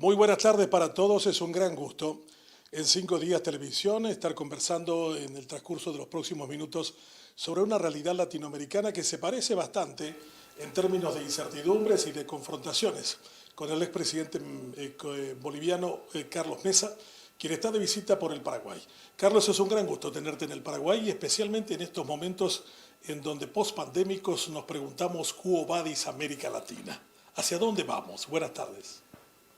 Muy buenas tardes para todos, es un gran gusto en 5 días Televisión estar conversando en el transcurso de los próximos minutos sobre una realidad latinoamericana que se parece bastante en términos de incertidumbres y de confrontaciones con el expresidente boliviano Carlos Mesa, quien está de visita por el Paraguay. Carlos, es un gran gusto tenerte en el Paraguay y especialmente en estos momentos en donde post-pandémicos nos preguntamos ¿Quo vadis América Latina? ¿Hacia dónde vamos? Buenas tardes.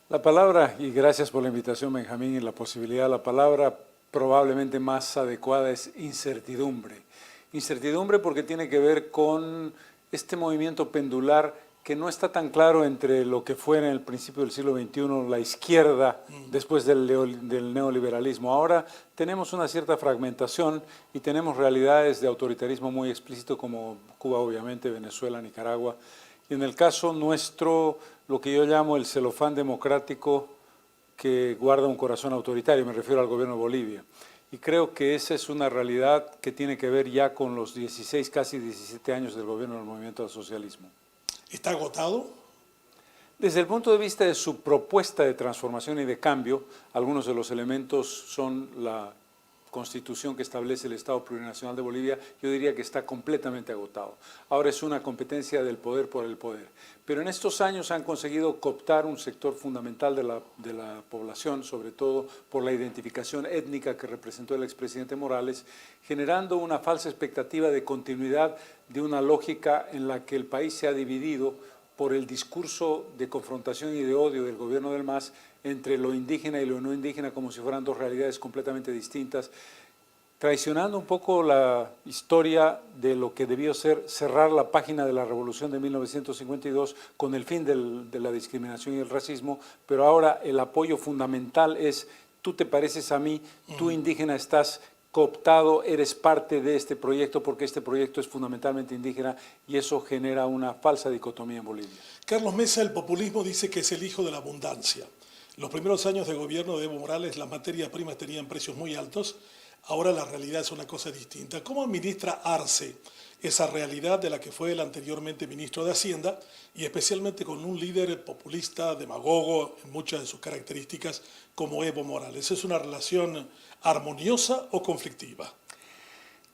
La palabra, y gracias por la invitación, Benjamín, y la posibilidad, la palabra probablemente más adecuada es incertidumbre. Incertidumbre porque tiene que ver con este movimiento pendular que no está tan claro entre lo que fue en el principio del siglo XXI la izquierda después del neoliberalismo. Ahora tenemos una cierta fragmentación y tenemos realidades de autoritarismo muy explícito como Cuba, obviamente, Venezuela, Nicaragua. Y en el caso nuestro, lo que yo llamo el celofán democrático que guarda un corazón autoritario, me refiero al gobierno de Bolivia. Y creo que esa es una realidad que tiene que ver ya con los 16, casi 17 años del gobierno del movimiento al socialismo. ¿Está agotado? Desde el punto de vista de su propuesta de transformación y de cambio, algunos de los elementos son la Constitución que establece el Estado Plurinacional de Bolivia, yo diría que está completamente agotado. Ahora es una competencia del poder por el poder. Pero en estos años han conseguido cooptar un sector fundamental de la población, sobre todo por la identificación étnica que representó el expresidente Morales, generando una falsa expectativa de continuidad de una lógica en la que el país se ha dividido por el discurso de confrontación y de odio del gobierno del MAS entre lo indígena y lo no indígena como si fueran dos realidades completamente distintas, traicionando un poco la historia de lo que debió ser cerrar la página de la Revolución de 1952 con el fin de la discriminación y el racismo, pero ahora el apoyo fundamental es tú te pareces a mí, tú indígena estás cooptado, eres parte de este proyecto porque este proyecto es fundamentalmente indígena y eso genera una falsa dicotomía en Bolivia. Carlos Mesa, el populismo dice que es el hijo de la abundancia. Los primeros años de gobierno de Evo Morales las materias primas tenían precios muy altos, ahora la realidad es una cosa distinta. ¿Cómo administra Arce esa realidad de la que fue el anteriormente ministro de Hacienda y especialmente con un líder populista, demagogo en muchas de sus características como Evo Morales? ¿Es una relación armoniosa o conflictiva?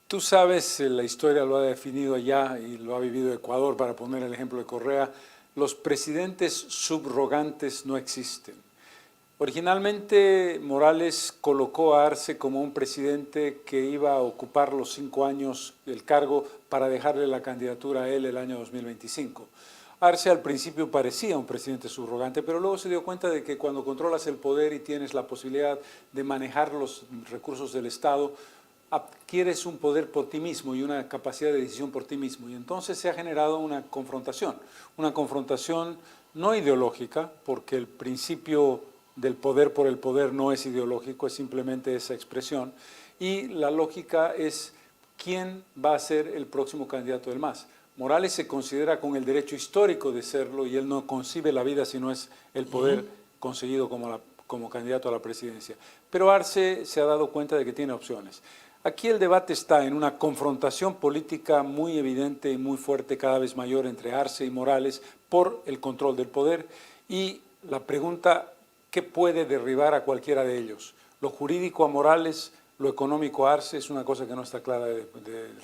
Tú sabes, la historia lo ha definido allá y lo ha vivido Ecuador, para poner el ejemplo de Correa, los presidentes subrogantes no existen. Originalmente Morales colocó a Arce como un presidente que iba a ocupar los 5 años del cargo para dejarle la candidatura a él el año 2025. Arce al principio parecía un presidente subrogante, pero luego se dio cuenta de que cuando controlas el poder y tienes la posibilidad de manejar los recursos del Estado, adquieres un poder por ti mismo y una capacidad de decisión por ti mismo. Y entonces se ha generado una confrontación no ideológica, porque el principio del poder por el poder no es ideológico, es simplemente esa expresión. Y la lógica es quién va a ser el próximo candidato del MAS. Morales se considera con el derecho histórico de serlo y él no concibe la vida si no es el poder conseguido como candidato a la presidencia. Pero Arce se ha dado cuenta de que tiene opciones. Aquí el debate está en una confrontación política muy evidente y muy fuerte, cada vez mayor entre Arce y Morales por el control del poder y la pregunta, ¿qué puede derribar a cualquiera de ellos? Lo jurídico a Morales, lo económico a Arce es una cosa que no está clara de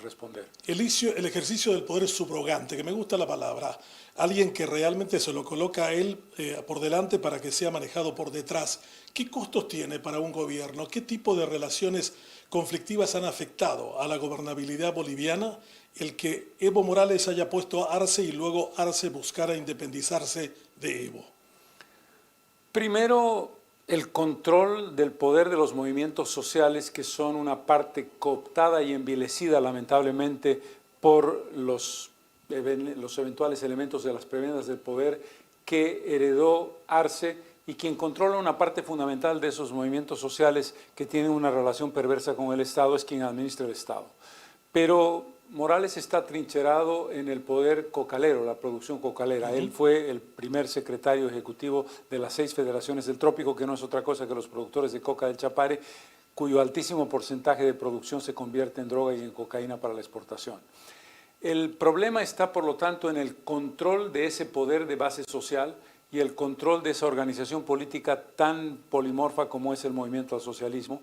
responder. El ejercicio del poder subrogante, que me gusta la palabra, alguien que realmente se lo coloca a él por delante para que sea manejado por detrás. ¿Qué costos tiene para un gobierno? ¿Qué tipo de relaciones conflictivas han afectado a la gobernabilidad boliviana el que Evo Morales haya puesto a Arce y luego Arce buscara independizarse de Evo? Primero, el control del poder de los movimientos sociales que son una parte cooptada y envilecida lamentablemente por los eventuales elementos de las prebendas del poder que heredó Arce y quien controla una parte fundamental de esos movimientos sociales que tienen una relación perversa con el Estado es quien administra el Estado. Pero Morales está trincherado en el poder cocalero, la producción cocalera. Él fue el primer secretario ejecutivo de las 6 federaciones del trópico, que no es otra cosa que los productores de coca del Chapare, cuyo altísimo porcentaje de producción se convierte en droga y en cocaína para la exportación. El problema está, por lo tanto, en el control de ese poder de base social y el control de esa organización política tan polimorfa como es el movimiento al socialismo.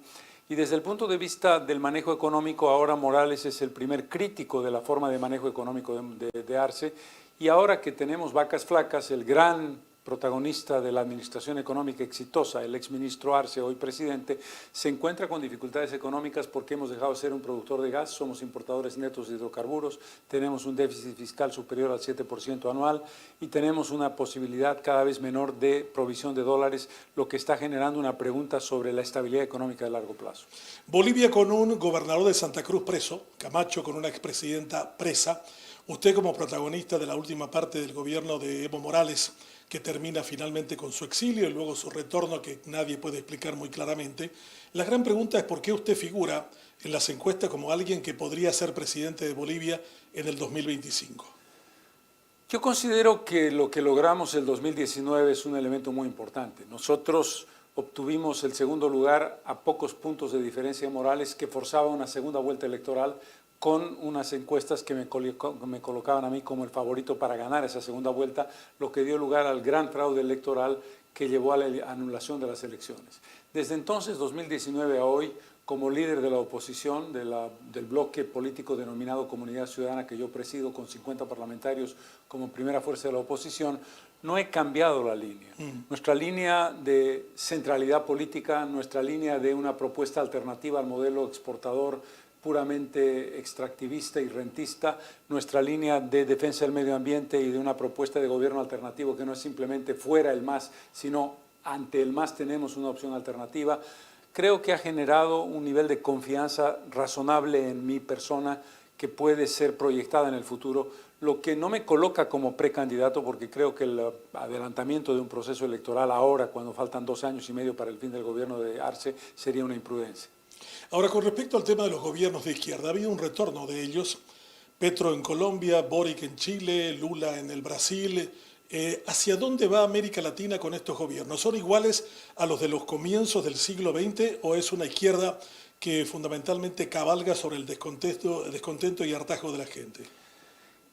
Y desde el punto de vista del manejo económico, ahora Morales es el primer crítico de la forma de manejo económico de Arce. Y ahora que tenemos vacas flacas, el gran protagonista de la administración económica exitosa, el exministro Arce, hoy presidente, se encuentra con dificultades económicas porque hemos dejado de ser un productor de gas, somos importadores netos de hidrocarburos, tenemos un déficit fiscal superior al 7% anual y tenemos una posibilidad cada vez menor de provisión de dólares, lo que está generando una pregunta sobre la estabilidad económica de largo plazo. Bolivia con un gobernador de Santa Cruz preso, Camacho con una expresidenta presa, usted como protagonista de la última parte del gobierno de Evo Morales, que termina finalmente con su exilio y luego su retorno que nadie puede explicar muy claramente. La gran pregunta es por qué usted figura en las encuestas como alguien que podría ser presidente de Bolivia en el 2025. Yo considero que lo que logramos el 2019 es un elemento muy importante. Nosotros obtuvimos el segundo lugar a pocos puntos de diferencia de Morales, que forzaba una segunda vuelta electoral con unas encuestas que me colocaban a mí como el favorito para ganar esa segunda vuelta, lo que dio lugar al gran fraude electoral que llevó a la anulación de las elecciones. Desde entonces, 2019 a hoy, como líder de la oposición, del bloque político denominado Comunidad Ciudadana que yo presido, con 50 parlamentarios como primera fuerza de la oposición, no he cambiado la línea. Nuestra línea de centralidad política, nuestra línea de una propuesta alternativa al modelo exportador puramente extractivista y rentista, nuestra línea de defensa del medio ambiente y de una propuesta de gobierno alternativo que no es simplemente fuera el MAS, sino ante el MAS tenemos una opción alternativa, creo que ha generado un nivel de confianza razonable en mi persona que puede ser proyectada en el futuro, lo que no me coloca como precandidato porque creo que el adelantamiento de un proceso electoral ahora, cuando faltan 2 años y medio para el fin del gobierno de Arce, sería una imprudencia. Ahora, con respecto al tema de los gobiernos de izquierda, ha habido un retorno de ellos. Petro en Colombia, Boric en Chile, Lula en el Brasil. ¿Hacia dónde va América Latina con estos gobiernos? ¿Son iguales a los de los comienzos del siglo XX o es una izquierda que fundamentalmente cabalga sobre el descontento y hartazgo de la gente?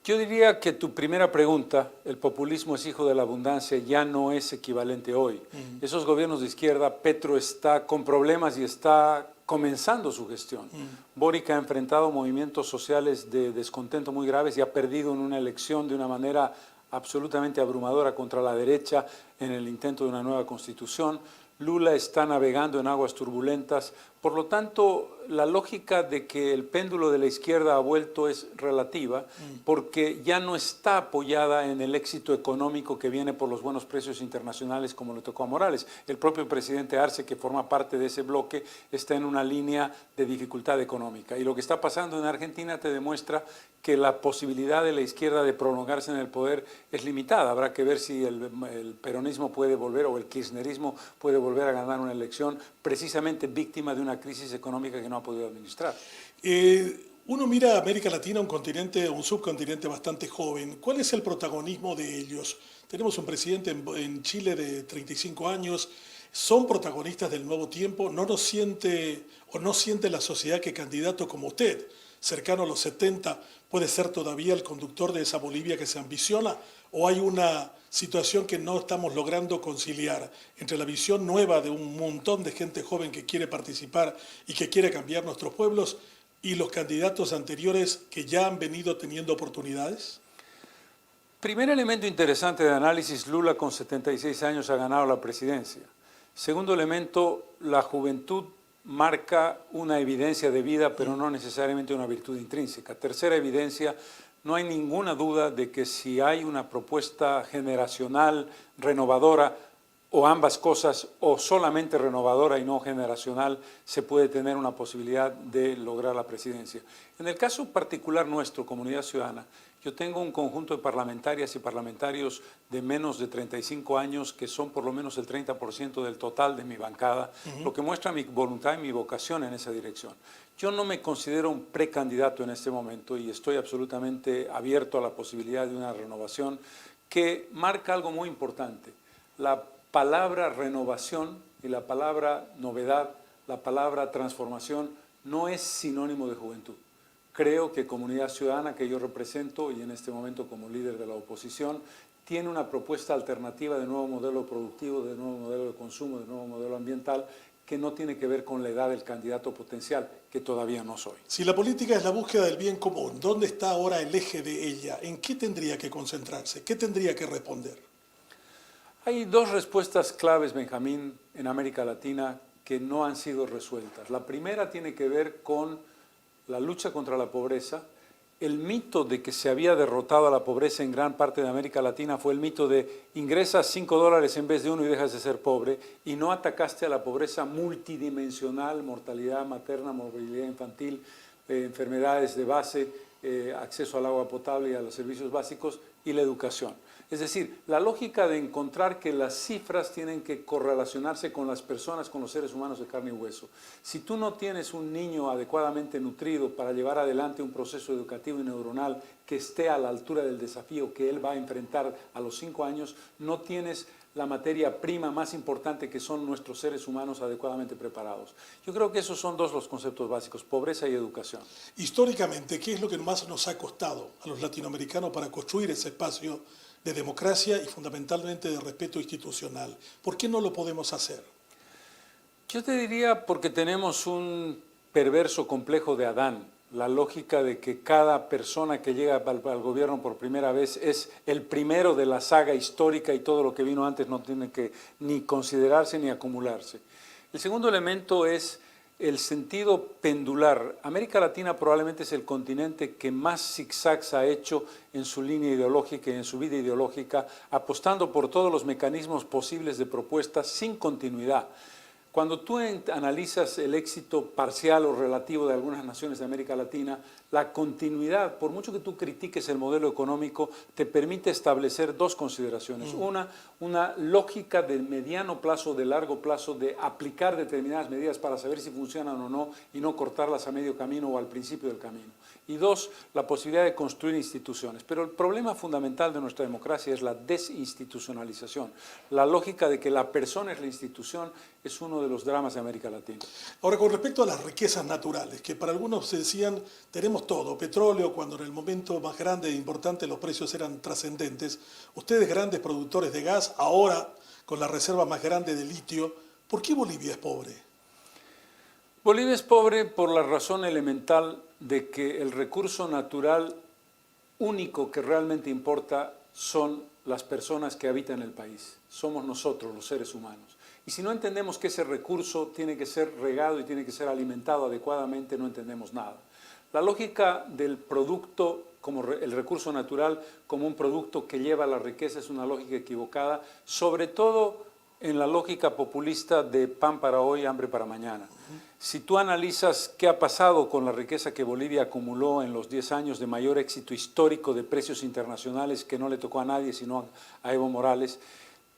Yo diría que tu primera pregunta, el populismo es hijo de la abundancia, ya no es equivalente hoy. Esos gobiernos de izquierda, Petro está con problemas y está comenzando su gestión. Boric ha enfrentado movimientos sociales de descontento muy graves y ha perdido en una elección de una manera absolutamente abrumadora contra la derecha en el intento de una nueva constitución. Lula está navegando en aguas turbulentas. Por lo tanto, la lógica de que el péndulo de la izquierda ha vuelto es relativa porque ya no está apoyada en el éxito económico que viene por los buenos precios internacionales como le tocó a Morales. El propio presidente Arce, que forma parte de ese bloque, está en una línea de dificultad económica. Y lo que está pasando en Argentina te demuestra que la posibilidad de la izquierda de prolongarse en el poder es limitada. Habrá que ver si el peronismo puede volver o el kirchnerismo puede volver a ganar una elección precisamente víctima de una crisis económica que no ha podido administrar. Uno mira a América Latina, un subcontinente bastante joven. ¿Cuál es el protagonismo de ellos? Tenemos un presidente en Chile de 35 años. ¿Son protagonistas del nuevo tiempo? ¿No siente la sociedad que candidato como usted, cercano a los 70, puede ser todavía el conductor de esa Bolivia que se ambiciona? ¿O hay una situación que no estamos logrando conciliar entre la visión nueva de un montón de gente joven que quiere participar y que quiere cambiar nuestros pueblos y los candidatos anteriores que ya han venido teniendo oportunidades? Primer elemento interesante de análisis, Lula con 76 años ha ganado la presidencia. Segundo elemento, la juventud marca una evidencia de vida, pero no necesariamente una virtud intrínseca. Tercera evidencia, no hay ninguna duda de que si hay una propuesta generacional, renovadora, o ambas cosas, o solamente renovadora y no generacional, se puede tener una posibilidad de lograr la presidencia. En el caso particular nuestro, Comunidad Ciudadana, yo tengo un conjunto de parlamentarias y parlamentarios de menos de 35 años que son por lo menos el 30% del total de mi bancada, lo que muestra mi voluntad y mi vocación en esa dirección. Yo no me considero un precandidato en este momento y estoy absolutamente abierto a la posibilidad de una renovación que marca algo muy importante. La palabra renovación y la palabra novedad, la palabra transformación no es sinónimo de juventud. Creo que Comunidad Ciudadana, que yo represento y en este momento como líder de la oposición, tiene una propuesta alternativa de nuevo modelo productivo, de nuevo modelo de consumo, de nuevo modelo ambiental, que no tiene que ver con la edad del candidato potencial, que todavía no soy. Si la política es la búsqueda del bien común, ¿dónde está ahora el eje de ella? ¿En qué tendría que concentrarse? ¿Qué tendría que responder? Hay dos respuestas claves, Benjamín, en América Latina que no han sido resueltas. La primera tiene que ver con la lucha contra la pobreza. El mito de que se había derrotado a la pobreza en gran parte de América Latina fue el mito de ingresas $5 en vez de 1 y dejas de ser pobre, y no atacaste a la pobreza multidimensional, mortalidad materna, morbilidad infantil, enfermedades de base, acceso al agua potable y a los servicios básicos y la educación. Es decir, la lógica de encontrar que las cifras tienen que correlacionarse con las personas, con los seres humanos de carne y hueso. Si tú no tienes un niño adecuadamente nutrido para llevar adelante un proceso educativo y neuronal que esté a la altura del desafío que él va a enfrentar a los 5 años, no tienes la materia prima más importante, que son nuestros seres humanos adecuadamente preparados. Yo creo que esos son dos los conceptos básicos, pobreza y educación. Históricamente, ¿qué es lo que más nos ha costado a los latinoamericanos para construir ese espacio de democracia y fundamentalmente de respeto institucional? ¿Por qué no lo podemos hacer? Yo te diría porque tenemos un perverso complejo de Adán, la lógica de que cada persona que llega al gobierno por primera vez es el primero de la saga histórica y todo lo que vino antes no tiene que ni considerarse ni acumularse. El segundo elemento es el sentido pendular. América Latina probablemente es el continente que más zigzags ha hecho en su línea ideológica y en su vida ideológica, apostando por todos los mecanismos posibles de propuestas sin continuidad. Cuando tú analizas el éxito parcial o relativo de algunas naciones de América Latina, la continuidad, por mucho que tú critiques el modelo económico, te permite establecer dos consideraciones. Una lógica de mediano plazo, de largo plazo, de aplicar determinadas medidas para saber si funcionan o no y no cortarlas a medio camino o al principio del camino. Y dos, la posibilidad de construir instituciones. Pero el problema fundamental de nuestra democracia es la desinstitucionalización. La lógica de que la persona es la institución es uno de los dramas de América Latina. Ahora, con respecto a las riquezas naturales, que para algunos se decían, tenemos todo, petróleo, cuando en el momento más grande e importante los precios eran trascendentes, ustedes grandes productores de gas, ahora con la reserva más grande de litio, ¿por qué Bolivia es pobre? Bolivia es pobre por la razón elemental de que el recurso natural único que realmente importa son las personas que habitan el país. Somos nosotros, los seres humanos. Y si no entendemos que ese recurso tiene que ser regado y tiene que ser alimentado adecuadamente, no entendemos nada. La lógica del producto, como el recurso natural, como un producto que lleva la riqueza, es una lógica equivocada, sobre todo en la lógica populista de pan para hoy, hambre para mañana. Si tú analizas qué ha pasado con la riqueza que Bolivia acumuló en los 10 años de mayor éxito histórico de precios internacionales que no le tocó a nadie sino a Evo Morales,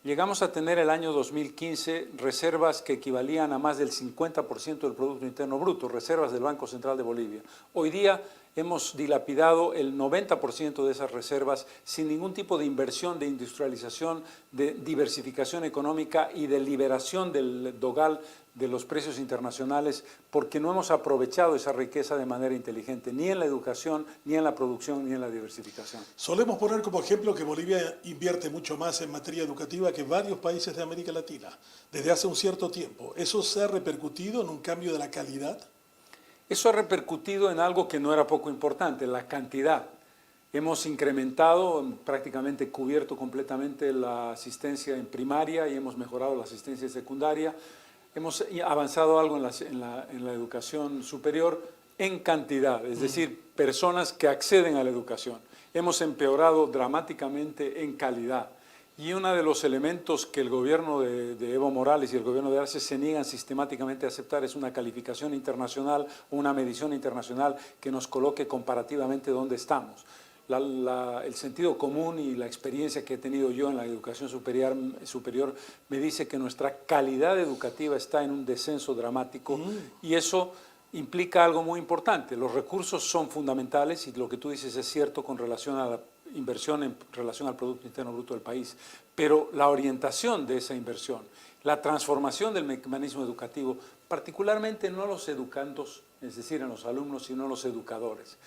llegamos a tener el año 2015 reservas que equivalían a más del 50% del Producto Interno Bruto, reservas del Banco Central de Bolivia. Hoy día hemos dilapidado el 90% de esas reservas sin ningún tipo de inversión, de industrialización, de diversificación económica y de liberación del dogal de los precios internacionales, porque no hemos aprovechado esa riqueza de manera inteligente, ni en la educación, ni en la producción, ni en la diversificación. Solemos poner como ejemplo que Bolivia invierte mucho más en materia educativa que varios países de América Latina desde hace un cierto tiempo. ¿Eso se ha repercutido en un cambio de la calidad? Eso ha repercutido en algo que no era poco importante, la cantidad. Hemos incrementado, prácticamente cubierto completamente la asistencia en primaria y hemos mejorado la asistencia en secundaria. Hemos avanzado algo en la educación superior en cantidad, es decir, personas que acceden a la educación. Hemos empeorado dramáticamente en calidad. Y uno de los elementos que el gobierno de Evo Morales y el gobierno de Arce se niegan sistemáticamente a aceptar es una calificación internacional, una medición internacional que nos coloque comparativamente donde estamos. El sentido común y la experiencia que he tenido yo en la educación superior me dice que nuestra calidad educativa está en un descenso dramático y eso implica algo muy importante. Los recursos son fundamentales y lo que tú dices es cierto con relación a la inversión en relación al Producto Interno Bruto del país, pero la orientación de esa inversión, la transformación del mecanismo educativo, particularmente no los educandos, es decir, en los alumnos, sino los educadores.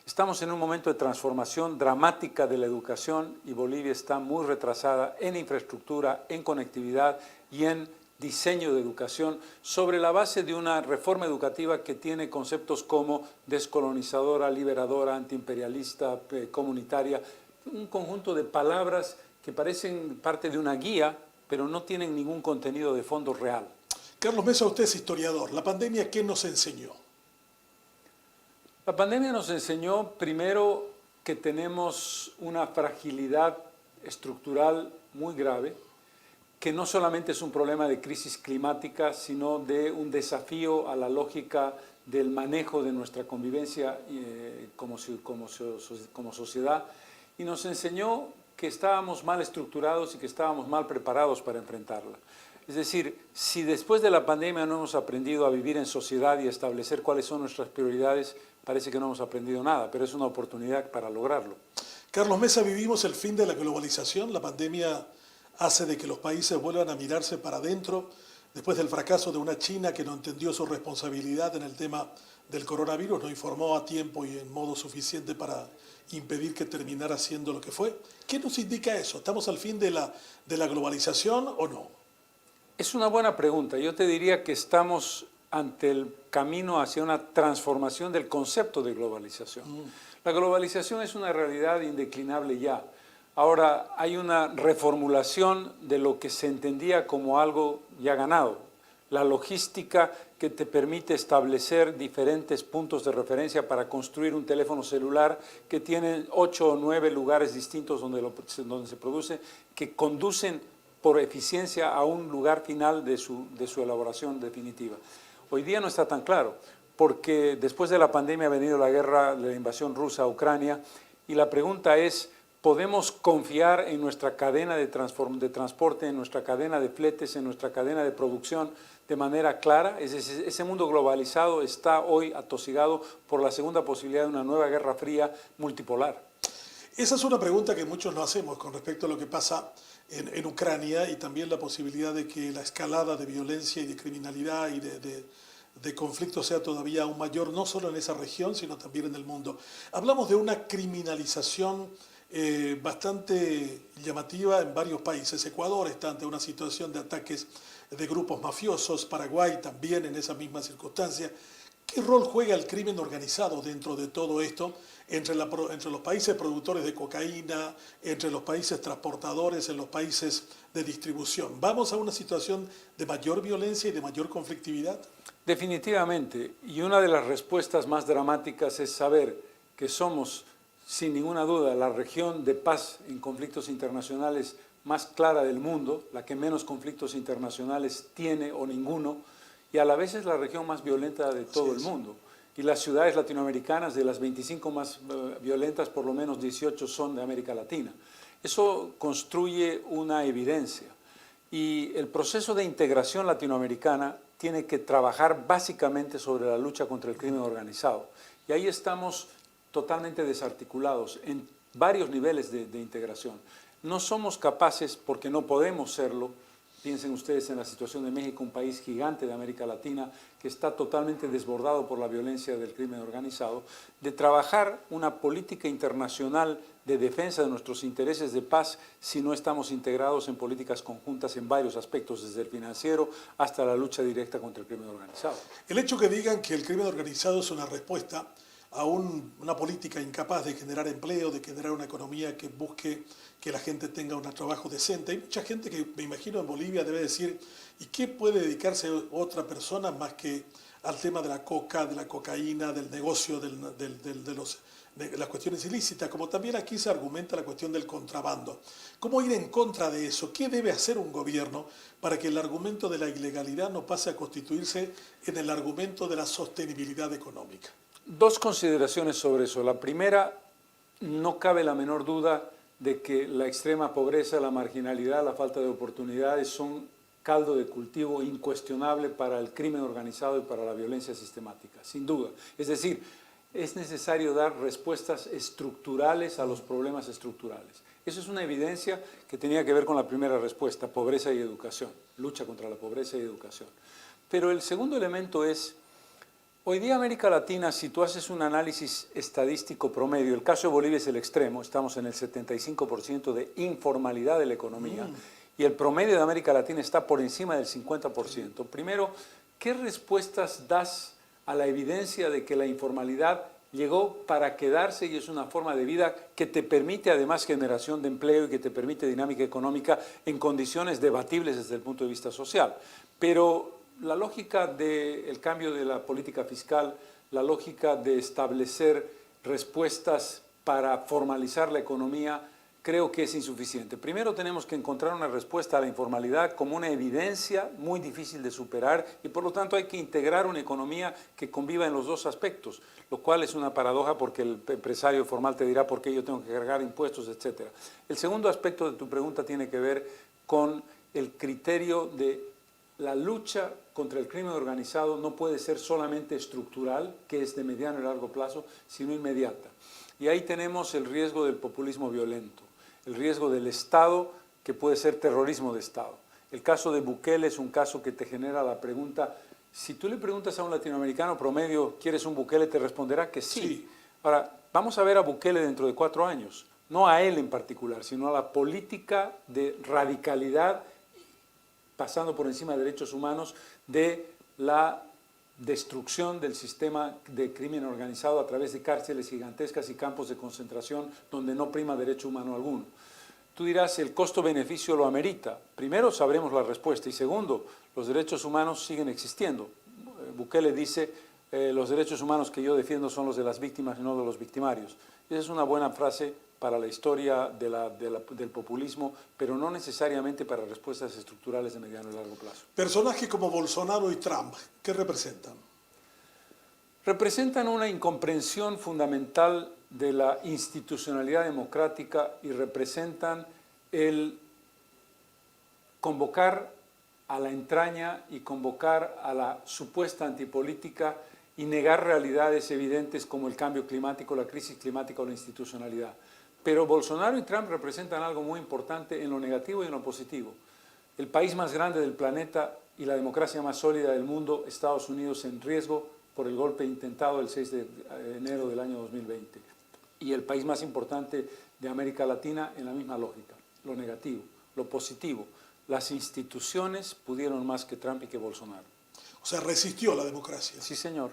Estamos en un momento de transformación dramática de la educación y Bolivia está muy retrasada en infraestructura, en conectividad y en diseño de educación sobre la base de una reforma educativa que tiene conceptos como descolonizadora, liberadora, antiimperialista, comunitaria, un conjunto de palabras que parecen parte de una guía, pero no tienen ningún contenido de fondo real. Carlos Mesa, usted es historiador. ¿La pandemia qué nos enseñó? La pandemia nos enseñó primero que tenemos una fragilidad estructural muy grave, que no solamente es un problema de crisis climática, sino de un desafío a la lógica del manejo de nuestra convivencia como sociedad, y nos enseñó que estábamos mal estructurados y que estábamos mal preparados para enfrentarla. Es decir, si después de la pandemia no hemos aprendido a vivir en sociedad y a establecer cuáles son nuestras prioridades, parece que no hemos aprendido nada, pero es una oportunidad para lograrlo. Carlos Mesa, ¿vivimos el fin de la globalización? ¿La pandemia hace de que los países vuelvan a mirarse para adentro después del fracaso de una China que no entendió su responsabilidad en el tema del coronavirus, no informó a tiempo y en modo suficiente para impedir que terminara siendo lo que fue? ¿Qué nos indica eso? ¿Estamos al fin de la globalización o no? Es una buena pregunta. Yo te diría que estamos ante el camino hacia una transformación del concepto de globalización. La globalización es una realidad indeclinable ya. Ahora hay una reformulación de lo que se entendía como algo ya ganado. La logística que te permite establecer diferentes puntos de referencia para construir un teléfono celular que tiene 8 o 9 lugares distintos donde se produce, que conducen por eficiencia a un lugar final de su elaboración definitiva. Hoy día no está tan claro, porque después de la pandemia ha venido la guerra, la invasión rusa a Ucrania, y la pregunta es, ¿podemos confiar en nuestra cadena de transporte, en nuestra cadena de fletes, en nuestra cadena de producción de manera clara? Ese mundo globalizado está hoy atosigado por la segunda posibilidad de una nueva guerra fría multipolar. Esa es una pregunta que muchos nos hacemos con respecto a lo que pasa en Ucrania y también la posibilidad de que la escalada de violencia y de criminalidad y de conflicto sea todavía aún mayor, no solo en esa región, sino también en el mundo. Hablamos de una criminalización bastante llamativa en varios países. Ecuador está ante una situación de ataques de grupos mafiosos, Paraguay también en esa misma circunstancia. ¿Qué rol juega el crimen organizado dentro de todo esto, entre los países productores de cocaína, entre los países transportadores, en los países de distribución? ¿Vamos a una situación de mayor violencia y de mayor conflictividad? Definitivamente, y una de las respuestas más dramáticas es saber que somos, sin ninguna duda, la región de paz en conflictos internacionales más clara del mundo, la que menos conflictos internacionales tiene o ninguno, y a la vez es la región más violenta de todo el mundo. Y las ciudades latinoamericanas, de las 25 más violentas, por lo menos 18 son de América Latina. Eso construye una evidencia. Y el proceso de integración latinoamericana tiene que trabajar básicamente sobre la lucha contra el crimen organizado. Y ahí estamos totalmente desarticulados en varios niveles de integración. No somos capaces, porque no podemos serlo. Piensen ustedes en la situación de México, un país gigante de América Latina que está totalmente desbordado por la violencia del crimen organizado, de trabajar una política internacional de defensa de nuestros intereses de paz si no estamos integrados en políticas conjuntas en varios aspectos, desde el financiero hasta la lucha directa contra el crimen organizado. El hecho que digan que el crimen organizado es una respuesta a una política incapaz de generar empleo, de generar una economía que busque que la gente tenga un trabajo decente. Hay mucha gente que, me imagino, en Bolivia debe decir, ¿y qué puede dedicarse otra persona más que al tema de la coca, de la cocaína, del negocio, de las cuestiones ilícitas? Como también aquí se argumenta la cuestión del contrabando. ¿Cómo ir en contra de eso? ¿Qué debe hacer un gobierno para que el argumento de la ilegalidad no pase a constituirse en el argumento de la sostenibilidad económica? Dos consideraciones sobre eso. La primera, no cabe la menor duda de que la extrema pobreza, la marginalidad, la falta de oportunidades son caldo de cultivo incuestionable para el crimen organizado y para la violencia sistemática, sin duda. Es decir, es necesario dar respuestas estructurales a los problemas estructurales. Eso es una evidencia que tenía que ver con la primera respuesta, pobreza y educación, lucha contra la pobreza y educación. Pero el segundo elemento es, Hoy día América Latina, si tú haces un análisis estadístico promedio, el caso de Bolivia es el extremo, estamos en el 75% de informalidad de la economía y el promedio de América Latina está por encima del 50%. Primero, ¿qué respuestas das a la evidencia de que la informalidad llegó para quedarse y es una forma de vida que te permite además generación de empleo y que te permite dinámica económica en condiciones debatibles desde el punto de vista social? Pero la lógica del cambio de la política fiscal, la lógica de establecer respuestas para formalizar la economía, creo que es insuficiente. Primero tenemos que encontrar una respuesta a la informalidad como una evidencia muy difícil de superar y por lo tanto hay que integrar una economía que conviva en los dos aspectos, lo cual es una paradoja porque el empresario formal te dirá por qué yo tengo que cargar impuestos, etc. El segundo aspecto de tu pregunta tiene que ver con el criterio de la lucha contra el crimen organizado no puede ser solamente estructural, que es de mediano y largo plazo, sino inmediata. Y ahí tenemos el riesgo del populismo violento, el riesgo del Estado, que puede ser terrorismo de Estado. El caso de Bukele es un caso que te genera la pregunta, si tú le preguntas a un latinoamericano promedio, ¿quieres un Bukele? Te responderá que sí. Ahora, vamos a ver a Bukele dentro de 4 años, no a él en particular, sino a la política de radicalidad pasando por encima de derechos humanos, de la destrucción del sistema de crimen organizado a través de cárceles gigantescas y campos de concentración donde no prima derecho humano alguno. Tú dirás, el costo-beneficio lo amerita. Primero, sabremos la respuesta y segundo, los derechos humanos siguen existiendo. Bukele dice, los derechos humanos que yo defiendo son los de las víctimas y no de los victimarios. Esa es una buena frase para la historia del populismo, pero no necesariamente para respuestas estructurales de mediano y largo plazo. Personajes como Bolsonaro y Trump, ¿qué representan? Representan una incomprensión fundamental de la institucionalidad democrática y representan el convocar a la entraña y convocar a la supuesta antipolítica y negar realidades evidentes como el cambio climático, la crisis climática o la institucionalidad. Pero Bolsonaro y Trump representan algo muy importante en lo negativo y en lo positivo. El país más grande del planeta y la democracia más sólida del mundo, Estados Unidos, en riesgo por el golpe intentado el 6 de enero del año 2020. Y el país más importante de América Latina en la misma lógica. Lo negativo, lo positivo. Las instituciones pudieron más que Trump y que Bolsonaro. O sea, resistió la democracia. Sí, señor.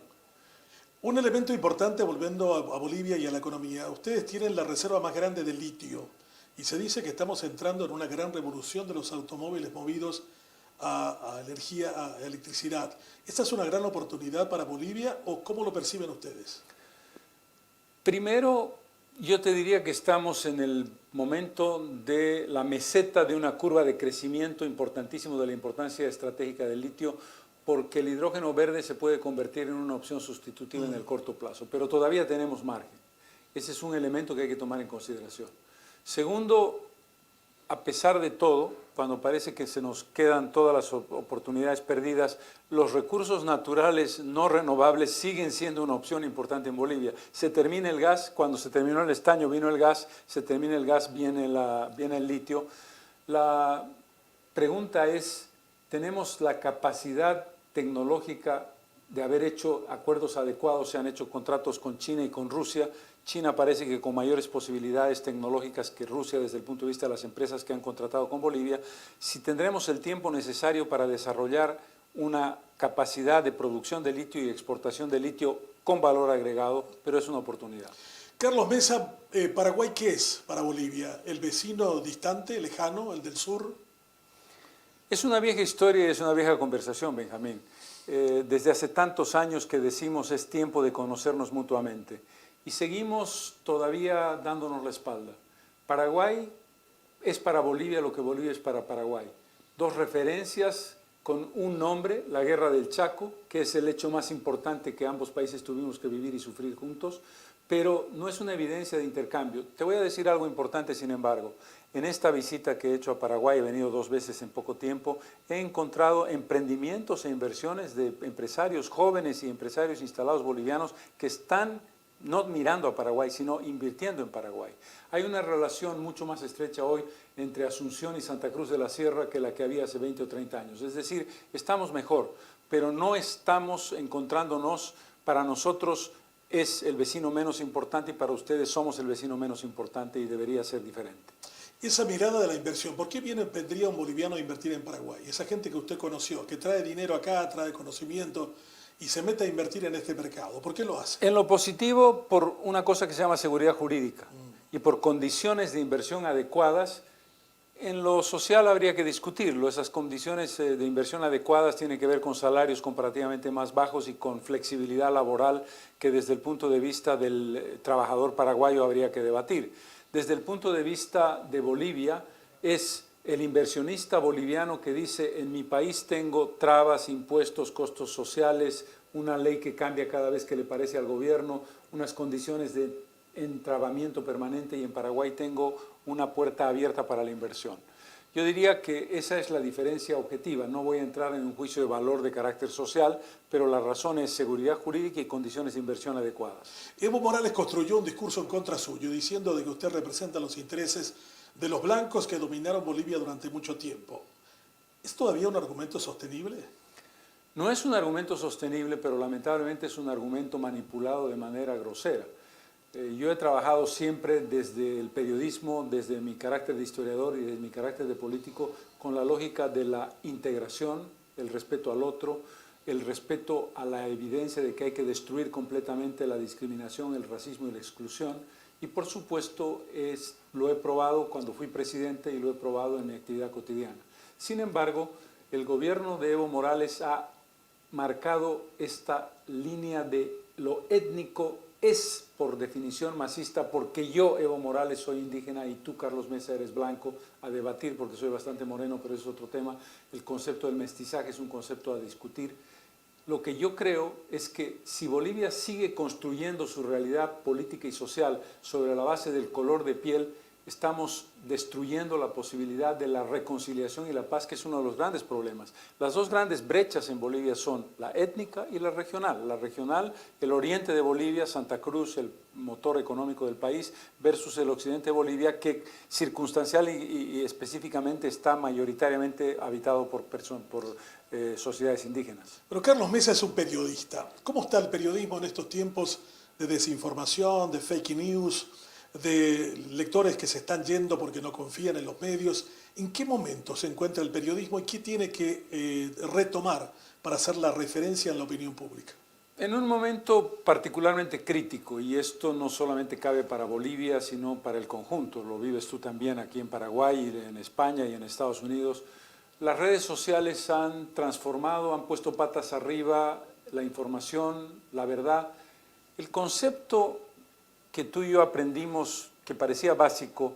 Un elemento importante, volviendo a Bolivia y a la economía, ustedes tienen la reserva más grande de litio y se dice que estamos entrando en una gran revolución de los automóviles movidos a energía, a electricidad. ¿Esta es una gran oportunidad para Bolivia o cómo lo perciben ustedes? Primero, yo te diría que estamos en el momento de la meseta de una curva de crecimiento importantísimo de la importancia estratégica del litio, porque el hidrógeno verde se puede convertir en una opción sustitutiva en el corto plazo, pero todavía tenemos margen. Ese es un elemento que hay que tomar en consideración. Segundo, a pesar de todo, cuando parece que se nos quedan todas las oportunidades perdidas, los recursos naturales no renovables siguen siendo una opción importante en Bolivia. Se termina el gas, cuando se terminó el estaño vino el gas, se termina el gas, viene el litio. La pregunta es, ¿tenemos la capacidad tecnológica de haber hecho acuerdos adecuados? Se han hecho contratos con China y con Rusia. China parece que con mayores posibilidades tecnológicas que Rusia desde el punto de vista de las empresas que han contratado con Bolivia. Si tendremos el tiempo necesario para desarrollar una capacidad de producción de litio y exportación de litio con valor agregado, pero es una oportunidad. Carlos Mesa, ¿Paraguay qué es para Bolivia? ¿El vecino distante, lejano, el del sur? Es una vieja historia y es una vieja conversación, Benjamín. Desde hace tantos años que decimos es tiempo de conocernos mutuamente y seguimos todavía dándonos la espalda. Paraguay es para Bolivia lo que Bolivia es para Paraguay. Dos referencias con un nombre, la Guerra del Chaco, que es el hecho más importante que ambos países tuvimos que vivir y sufrir juntos, pero no es una evidencia de intercambio. Te voy a decir algo importante, sin embargo. En esta visita que he hecho a Paraguay, he venido 2 veces en poco tiempo, he encontrado emprendimientos e inversiones de empresarios jóvenes y empresarios instalados bolivianos que están no mirando a Paraguay, sino invirtiendo en Paraguay. Hay una relación mucho más estrecha hoy entre Asunción y Santa Cruz de la Sierra que la que había hace 20 o 30 años. Es decir, estamos mejor, pero no estamos encontrándonos para nosotros es el vecino menos importante y para ustedes somos el vecino menos importante y debería ser diferente. Esa mirada de la inversión, ¿por qué vendría un boliviano a invertir en Paraguay? Esa gente que usted conoció, que trae dinero acá, trae conocimiento y se mete a invertir en este mercado, ¿por qué lo hace? En lo positivo, por una cosa que se llama seguridad jurídica y por condiciones de inversión adecuadas. En lo social habría que discutirlo. Esas condiciones de inversión adecuadas tienen que ver con salarios comparativamente más bajos y con flexibilidad laboral que desde el punto de vista del trabajador paraguayo habría que debatir. Desde el punto de vista de Bolivia, es el inversionista boliviano que dice: en mi país tengo trabas, impuestos, costos sociales, una ley que cambia cada vez que le parece al gobierno, unas condiciones de entrabamiento permanente, y en Paraguay tengo una puerta abierta para la inversión. Yo diría que esa es la diferencia objetiva. No voy a entrar en un juicio de valor de carácter social, pero la razón es seguridad jurídica y condiciones de inversión adecuadas. Evo Morales construyó un discurso en contra suyo, diciendo de que usted representa los intereses de los blancos que dominaron Bolivia durante mucho tiempo. ¿Es todavía un argumento sostenible? No es un argumento sostenible, pero lamentablemente es un argumento manipulado de manera grosera. Yo he trabajado siempre desde el periodismo, desde mi carácter de historiador y desde mi carácter de político, con la lógica de la integración, el respeto al otro, el respeto a la evidencia de que hay que destruir completamente la discriminación, el racismo y la exclusión. Y por supuesto lo he probado cuando fui presidente y lo he probado en mi actividad cotidiana. Sin embargo, el gobierno de Evo Morales ha marcado esta línea de lo étnico es por definición masista, porque yo, Evo Morales, soy indígena y tú, Carlos Mesa, eres blanco, a debatir porque soy bastante moreno, pero es otro tema. El concepto del mestizaje es un concepto a discutir. Lo que yo creo es que si Bolivia sigue construyendo su realidad política y social sobre la base del color de piel, estamos destruyendo la posibilidad de la reconciliación y la paz, que es uno de los grandes problemas. Las dos grandes brechas en Bolivia son la étnica y la regional. La regional, el oriente de Bolivia, Santa Cruz, el motor económico del país, versus el occidente de Bolivia, que circunstancial y específicamente está mayoritariamente habitado por sociedades indígenas. Pero Carlos Mesa es un periodista. ¿Cómo está el periodismo en estos tiempos de desinformación, de fake news, de lectores que se están yendo porque no confían en los medios? ¿En qué momento se encuentra el periodismo y qué tiene que retomar para hacer la referencia en la opinión pública? En un momento particularmente crítico, y esto no solamente cabe para Bolivia, sino para el conjunto, lo vives tú también aquí en Paraguay, en España y en Estados Unidos. Las redes sociales han transformado, han puesto patas arriba la información, la verdad. El concepto que tú y yo aprendimos, que parecía básico,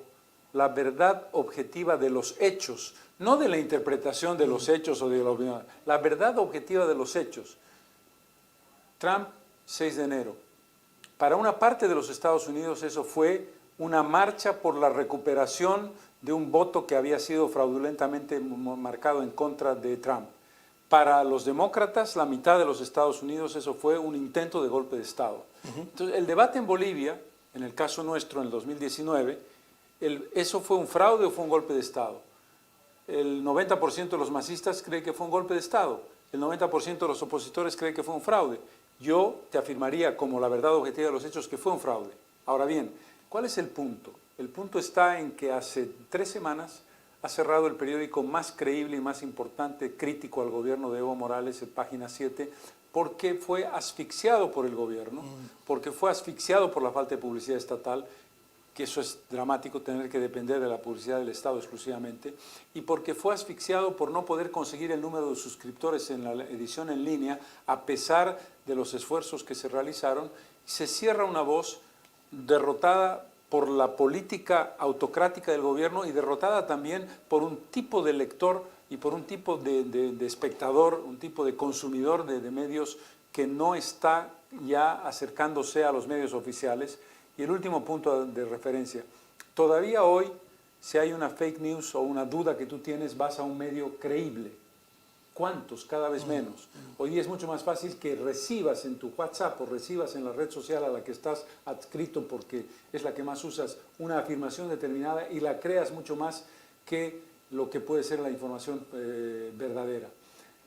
la verdad objetiva de los hechos, no de la interpretación de los hechos o de la opinión, la verdad objetiva de los hechos. Trump, 6 de enero. Para una parte de los Estados Unidos eso fue una marcha por la recuperación de un voto que había sido fraudulentamente marcado en contra de Trump. Para los demócratas, la mitad de los Estados Unidos, eso fue un intento de golpe de Estado. Entonces, el debate en Bolivia, en el caso nuestro, en el 2019, ¿eso fue un fraude o fue un golpe de Estado? El 90% de los masistas cree que fue un golpe de Estado. El 90% de los opositores cree que fue un fraude. Yo te afirmaría, como la verdad objetiva de los hechos, que fue un fraude. Ahora bien, ¿cuál es el punto? El punto está en que hace 3 semanas ha cerrado el periódico más creíble y más importante crítico al gobierno de Evo Morales, Página 7, porque fue asfixiado por el gobierno, porque fue asfixiado por la falta de publicidad estatal, que eso es dramático, tener que depender de la publicidad del Estado exclusivamente, y porque fue asfixiado por no poder conseguir el número de suscriptores en la edición en línea, a pesar de los esfuerzos que se realizaron. Se cierra una voz derrotada por la política autocrática del gobierno y derrotada también por un tipo de lector y por un tipo de espectador, un tipo de consumidor de medios que no está ya acercándose a los medios oficiales. Y el último punto de referencia, todavía hoy, si hay una fake news o una duda que tú tienes, vas a un medio creíble. ¿Cuántos? Cada vez menos. Hoy día es mucho más fácil que recibas en tu WhatsApp o recibas en la red social a la que estás adscrito, porque es la que más usas, una afirmación determinada y la creas mucho más que lo que puede ser la información verdadera.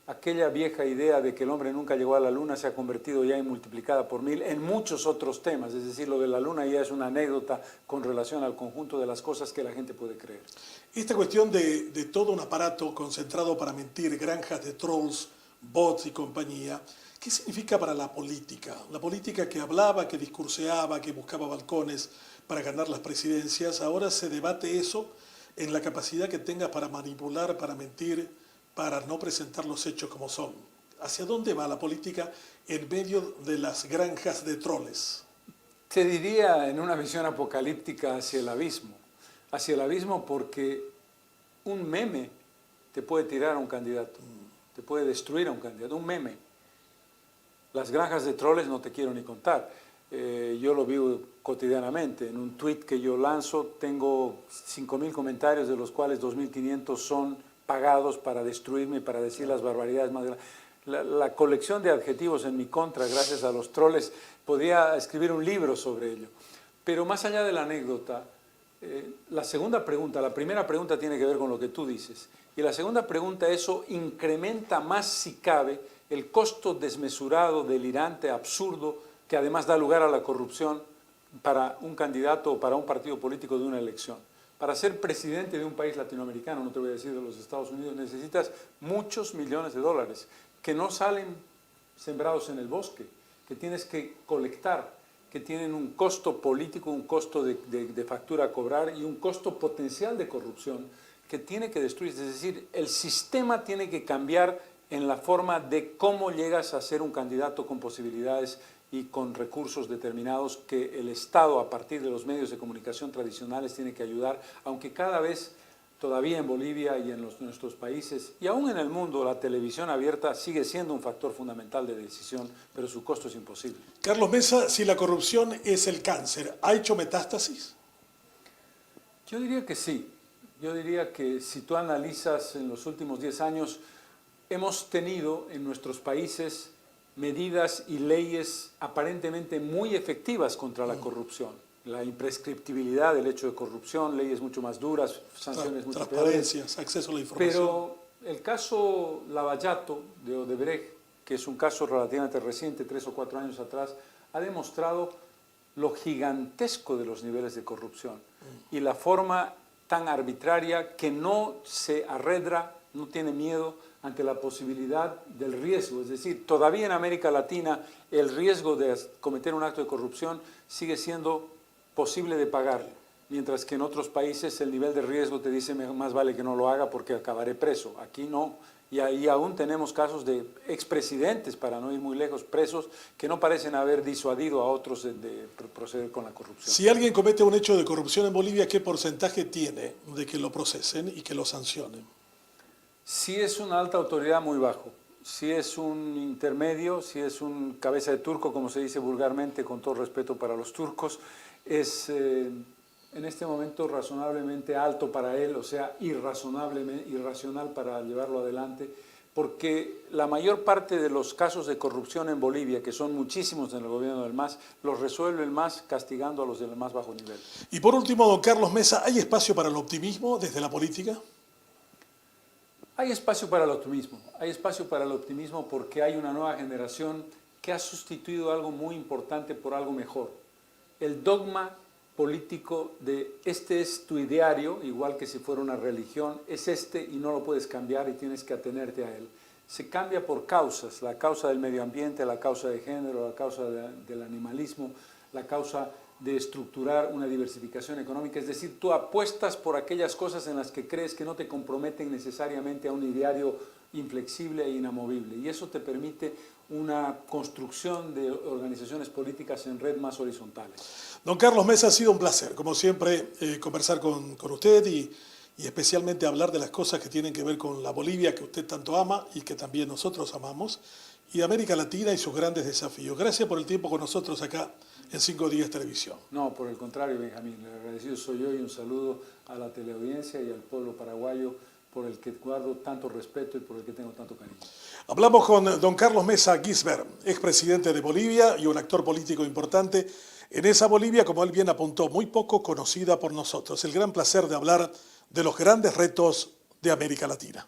aquella vieja idea de que el hombre nunca llegó a la luna se ha convertido ya en multiplicada por 1000 en muchos otros temas. Es decir, lo de la luna ya es una anécdota con relación al conjunto de las cosas que la gente puede creer. Esta cuestión de todo un aparato concentrado para mentir, granjas de trolls, bots y compañía, ¿qué significa para la política? La política que hablaba, que discurseaba, que buscaba balcones para ganar las presidencias, ahora se debate eso en la capacidad que tengas para manipular, para mentir, para no presentar los hechos como son. ¿Hacia dónde va la política en medio de las granjas de troles? Te diría en una visión apocalíptica hacia el abismo porque un meme te puede tirar a un candidato, te puede destruir a un candidato, un meme. Las granjas de troles no te quiero ni contar. Yo lo vivo cotidianamente. En un tweet que yo lanzo tengo 5.000 comentarios, de los cuales 2.500 son pagados para destruirme y para decir las barbaridades más grandes. La colección de adjetivos en mi contra, gracias a los troles, podría escribir un libro sobre ello. Pero más allá de la anécdota, la primera pregunta tiene que ver con lo que tú dices. Y la segunda pregunta, eso incrementa más si cabe el costo desmesurado, delirante, absurdo, que además da lugar a la corrupción para un candidato o para un partido político de una elección. Para ser presidente de un país latinoamericano, no te voy a decir de los Estados Unidos, necesitas muchos millones de dólares que no salen sembrados en el bosque, que tienes que colectar, que tienen un costo político, un costo de factura a cobrar y un costo potencial de corrupción que tiene que destruirse. Es decir, el sistema tiene que cambiar en la forma de cómo llegas a ser un candidato con posibilidades y con recursos determinados que el Estado, a partir de los medios de comunicación tradicionales, tiene que ayudar, aunque cada vez todavía en Bolivia y en nuestros países, y aún en el mundo, la televisión abierta sigue siendo un factor fundamental de decisión, pero su costo es imposible. Carlos Mesa, si la corrupción es el cáncer, ¿ha hecho metástasis? Yo diría que sí. Yo diría que si tú analizas en los últimos 10 años, hemos tenido en nuestros países medidas y leyes aparentemente muy efectivas contra la corrupción. La imprescriptibilidad del hecho de corrupción, leyes mucho más duras, sanciones mucho peores. Transparencias, acceso a la información. Pero el caso Lavallato de Odebrecht, que es un caso relativamente reciente, 3 o 4 años atrás, ha demostrado lo gigantesco de los niveles de corrupción y la forma tan arbitraria que no se arredra, no tiene miedo ante la posibilidad del riesgo. Es decir, todavía en América Latina el riesgo de cometer un acto de corrupción sigue siendo posible de pagar, mientras que en otros países el nivel de riesgo te dice más vale que no lo haga porque acabaré preso. Aquí no. Y ahí aún tenemos casos de expresidentes, para no ir muy lejos, presos, que no parecen haber disuadido a otros de proceder con la corrupción. Si alguien comete un hecho de corrupción en Bolivia, ¿qué porcentaje tiene de que lo procesen y que lo sancionen? Si es una alta autoridad, muy bajo. Si es un intermedio, si es un cabeza de turco, como se dice vulgarmente, con todo respeto para los turcos, es en este momento razonablemente alto para él, o sea, irracional para llevarlo adelante, porque la mayor parte de los casos de corrupción en Bolivia, que son muchísimos en el gobierno del MAS, los resuelve el MAS castigando a los del más bajo nivel. Y por último, don Carlos Mesa, ¿hay espacio para el optimismo desde la política? Hay espacio para el optimismo porque hay una nueva generación que ha sustituido algo muy importante por algo mejor. El dogma político de este es tu ideario, igual que si fuera una religión, es este y no lo puedes cambiar y tienes que atenerte a él. Se cambia por causas, la causa del medio ambiente, la causa de género, la causa del animalismo, la causa de estructurar una diversificación económica, es decir, tú apuestas por aquellas cosas en las que crees que no te comprometen necesariamente a un ideario inflexible e inamovible, y eso te permite una construcción de organizaciones políticas en red más horizontales. Don Carlos Mesa, ha sido un placer, como siempre, conversar con usted y especialmente hablar de las cosas que tienen que ver con la Bolivia que usted tanto ama y que también nosotros amamos, y América Latina y sus grandes desafíos. Gracias por el tiempo con nosotros acá en 5 Días Televisión. No, por el contrario, Benjamín, el agradecido soy yo y un saludo a la teleaudiencia y al pueblo paraguayo por el que guardo tanto respeto y por el que tengo tanto cariño. Hablamos con don Carlos Mesa Gisbert, expresidente de Bolivia y un actor político importante en esa Bolivia, como él bien apuntó, muy poco conocida por nosotros. El gran placer de hablar de los grandes retos de América Latina.